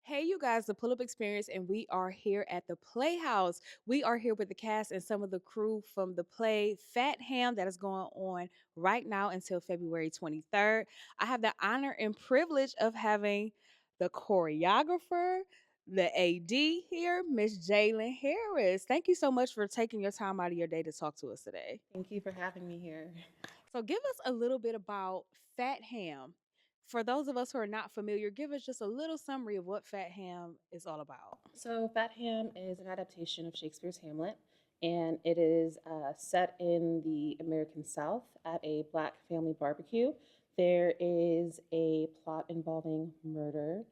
Hey, you guys, the Pull Up Experience, and we are here at the Playhouse. We are here with the cast and some of the crew from the play Fat Ham that is going on right now until February 23rd. I have the honor and privilege of having the choreographer, the AD here, Miss Jailyn Harris. Thank you so much for taking your time out of your day to talk to us today. Thank you for having me here. So, give us a little bit about Fat Ham. For those of us who are not familiar, give us just a little summary of what Fat Ham is all about. So, Fat Ham is an adaptation of Shakespeare's Hamlet, and it is set in the American South at a black family barbecue. There is a plot involving murder,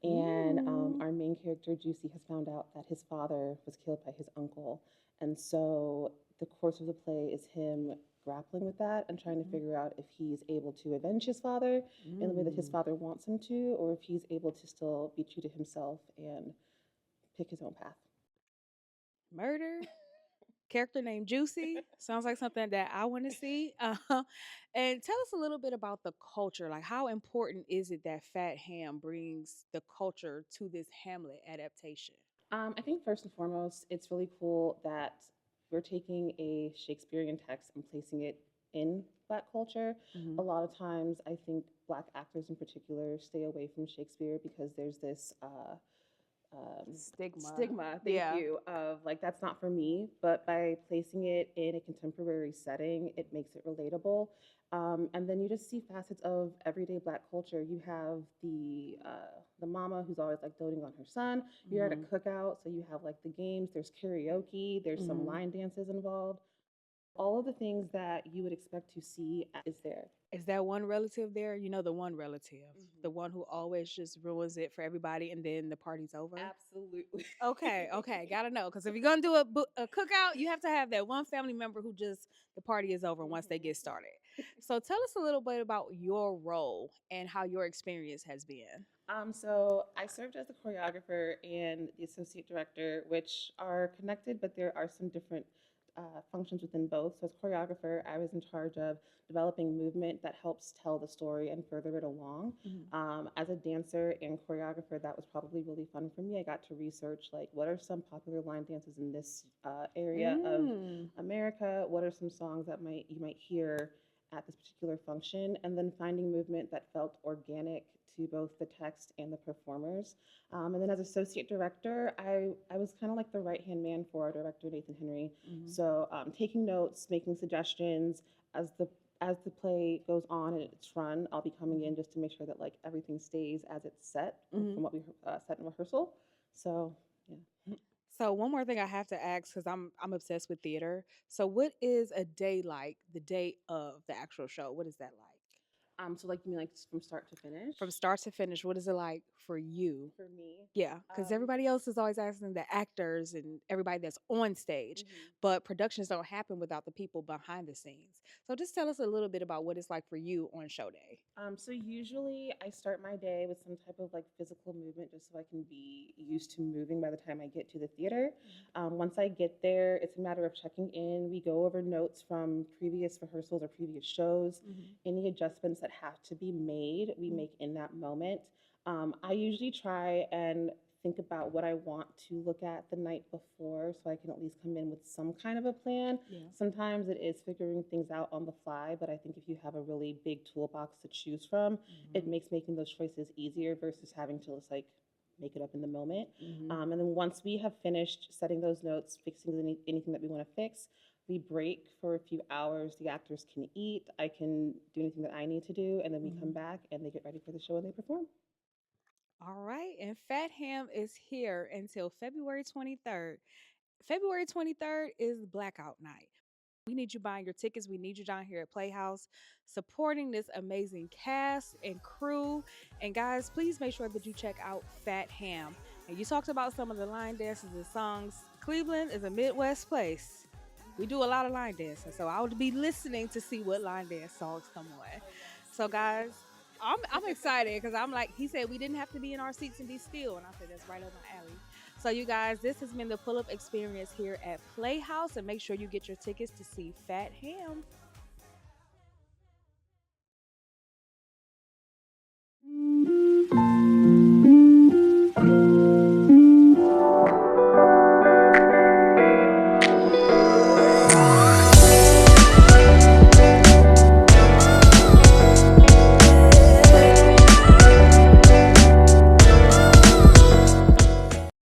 and Mm. our main character, Juicy, has found out that his father was killed by his uncle. And so, the course of the play is him grappling with that and trying to Mhm. figure out if he's able to avenge his father in the way that his Mm. father wants him to, or if he's able to still be true to himself and pick his own path. Murder. Character named Juicy. Sounds like something that I want to see. And tell us a little bit about the culture. Like, how important is it that Fat Ham brings the culture to this Hamlet adaptation? I think first and foremost, it's really cool that we're taking a Shakespearean text and placing it in Black culture. Hmm. A lot of times, I think Black actors in particular stay away from Shakespeare because there's this Stigma. stigma, thank Yeah. you, of like, that's not for me. But by placing it in a contemporary setting, it makes it relatable. And then you just see facets of everyday Black culture. You have the mama who's always like doting on her son. You're at a Hmm. cookout, so you have like the games. There's karaoke. There's some Hmm. line dances involved. All of the things that you would expect to see is there. Is that one relative there? You know, the one relative, the Mhm. one who always just ruins it for everybody and then the party's over? Absolutely. Okay, okay, gotta know because if you're gonna do a cookout, you have to have that one family member who just the party is over once they Mhm. get started. So tell us a little bit about your role and how your experience has been. So I served as the choreographer and the associate director, which are connected, but there are some different functions within both. So as choreographer, I was in charge of developing movement that helps tell the story and further it along. Mhm. As a dancer and choreographer, that was probably really fun for me. I got to research like what are some popular line dances in this area of Mm. America. What are some songs that might you might hear at this particular function, and then finding movement that felt organic to both the text and the performers. And then as associate director, I was kind of like the right hand man for our director, Nathan Henry. Mhm. So taking notes, making suggestions as the play goes on and it's run, I'll be coming in Mhm. just to make sure that like everything stays as it's set Mhm. from what we set in rehearsal. So yeah. So one more thing I have to ask because I'm obsessed with theater. So what is a day like? The day of the actual show. What is that like? So like you mean like from start to finish? From start to finish, what is it like for you? For me, Yeah, because everybody else is always asking the actors and everybody that's on stage, mhm. but productions don't happen without the people behind the scenes. So just tell us a little bit about what it's like for you on show day. So usually I start my day with some type of like physical movement just so I can be used to moving by the time I get to the theater. Once I get there, it's a matter of checking in. We go over notes from previous rehearsals or previous shows. Mhm. Any adjustments that have to be made, we Mhm. make in that moment. I usually try and think about what I want to look at the night before so I can at least come in with some kind of a plan. Yeah. Sometimes it is figuring things out on the fly, but I think if you have a really big toolbox to choose from, it Mhm. makes making those choices easier versus having to just like make it up in the moment. Mhm. And then once we have finished setting those notes, fixing anything that we want to fix, we break for a few hours. The actors can eat, I can do anything that I need to do, and then we come Mhm. back and they get ready for the show and they perform. All right, and Fat Ham is here until February 23rd. February 23rd is Blackout Night. We need you buying your tickets. We need you down here at Playhouse supporting this amazing cast and crew. And guys, please make sure that you check out Fat Ham. And you talked about some of the line dances and songs. Cleveland is a Midwest place. We do a lot of line dancing. So I would be listening to see what line dance songs come on. Oh yes, So we guys, do. I'm excited because I'm like, he said we didn't have to be in our seats and be still. And I said, that's right up my alley. So, you guys, this has been the pull up experience here at Playhouse. And make sure you get your tickets to see Fat Ham.